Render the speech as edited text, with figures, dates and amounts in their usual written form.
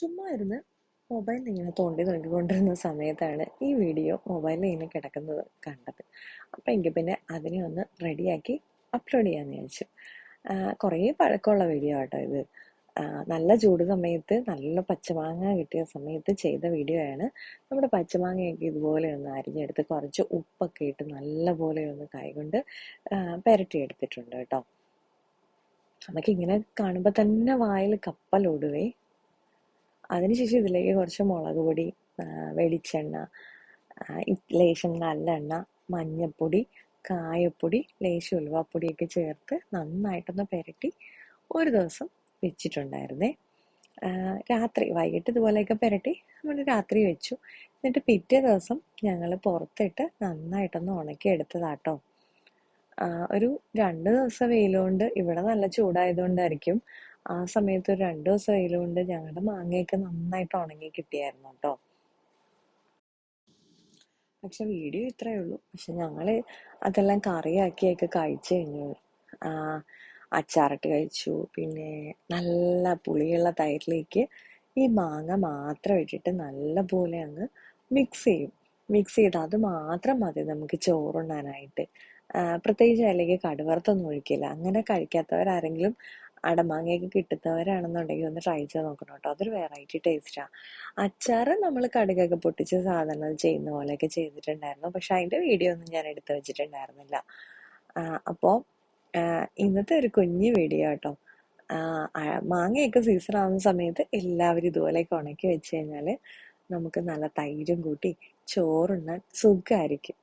ചുമ്മാ ഇരുന്ന് മൊബൈലിൽ ഇങ്ങനെ തോണ്ടി നോക്കിക്കൊണ്ടിരുന്ന സമയത്താണ് ഈ വീഡിയോ മൊബൈലിൽ ഇങ്ങനെ കിടക്കുന്നത് കണ്ടത്. അപ്പം എനിക്ക് പിന്നെ അതിനെ ഒന്ന് റെഡിയാക്കി അപ്ലോഡ് ചെയ്യാമെന്ന് വിചാരിച്ചു. കുറേ പഴക്കമുള്ള വീഡിയോ ആട്ടോ ഇത്. നല്ല ചൂട് സമയത്ത് നല്ല പച്ചമാങ്ങ കിട്ടിയ സമയത്ത് ചെയ്ത വീഡിയോ ആണ്. നമ്മുടെ പച്ചമാങ്ങയൊക്കെ ഇതുപോലെ ഒന്ന് അരിഞ്ഞെടുത്ത് കുറച്ച് ഉപ്പൊക്കെ ഇട്ട് നല്ലപോലെ ഒന്ന് കൈകൊണ്ട് പുരട്ടിയെടുത്തിട്ടുണ്ട് കേട്ടോ. നമുക്കിങ്ങനെ കാണുമ്പോൾ തന്നെ വായിൽ കപ്പലോടുവേ. അതിനുശേഷം ഇതിലേക്ക് കുറച്ച് മുളക് പൊടി, വെളിച്ചെണ്ണ, ലേശം നല്ലെണ്ണ, മഞ്ഞൾപ്പൊടി, കായപ്പൊടി, ലേശം ഉലുവാപ്പൊടിയൊക്കെ ചേർത്ത് നന്നായിട്ടൊന്ന് പുരട്ടി ഒരു ദിവസം വെച്ചിട്ടുണ്ടായിരുന്നേ. രാത്രി വൈകിട്ട് ഇതുപോലെയൊക്കെ പുരട്ടി നമ്മൾ രാത്രി വെച്ചു. എന്നിട്ട് പിറ്റേ ദിവസം ഞങ്ങൾ പുറത്തിട്ട് നന്നായിട്ടൊന്ന് ഉണക്കി എടുത്തതാട്ടോ. ഒരു 2 ദിവസം വെയിലുകൊണ്ട്, ഇവിടെ നല്ല ചൂടായതുകൊണ്ടായിരിക്കും, ആ സമയത്ത് ഒരു 2 ദിവസം വെയിലുകൊണ്ട് ഞങ്ങളുടെ മാങ്ങയൊക്കെ നന്നായിട്ട് ഉണങ്ങി കിട്ടിയായിരുന്നു കേട്ടോ. പക്ഷെ വീഡിയോ ഇത്രയേ ഉള്ളൂ. പക്ഷെ ഞങ്ങള് അതെല്ലാം കറിയാക്കിയൊക്കെ കഴിച്ചു കഴിഞ്ഞു. അച്ചാറിട്ട് കഴിച്ചു. പിന്നെ നല്ല പുളിയുള്ള തൈരിലേക്ക് ഈ മാങ്ങ മാത്രം ഇട്ടിട്ട് നല്ല പോലെ അങ്ങ് മിക്സ് ചെയ്യും. മിക്സ് ചെയ്ത് അത് മാത്രം മതി നമുക്ക് ചോറുണ്ണാനായിട്ട്. പ്രത്യേകിച്ച് അതിലേക്ക് കടുവറുത്തൊന്നും ഒഴിക്കില്ല. അങ്ങനെ കഴിക്കാത്തവരാരെങ്കിലും അടമാങ്ങയൊക്കെ കിട്ടുന്നവരാണെന്നുണ്ടെങ്കിൽ ഒന്ന് ട്രൈ ചെയ്ത് നോക്കണം കേട്ടോ. അതൊരു വെറൈറ്റി ടേസ്റ്റാണ്. അച്ചാറ് നമ്മൾ കടുകൊക്കെ പൊട്ടിച്ച് സാധാരണ ചെയ്യുന്ന പോലെയൊക്കെ ചെയ്തിട്ടുണ്ടായിരുന്നു. പക്ഷെ അതിൻ്റെ വീഡിയോ ഒന്നും ഞാൻ എടുത്ത് വെച്ചിട്ടുണ്ടായിരുന്നില്ല. അപ്പോൾ ഇന്നത്തെ ഒരു കുഞ്ഞു വീഡിയോ കേട്ടോ. മാങ്ങയൊക്കെ സീസൺ ആവുന്ന സമയത്ത് എല്ലാവരും ഇതുപോലെയൊക്കെ ഉണക്കി വെച്ച് കഴിഞ്ഞാൽ നമുക്ക് നല്ല തൈരും കൂട്ടി ചോറുണ്ണാൻ സുഖമായിരിക്കും.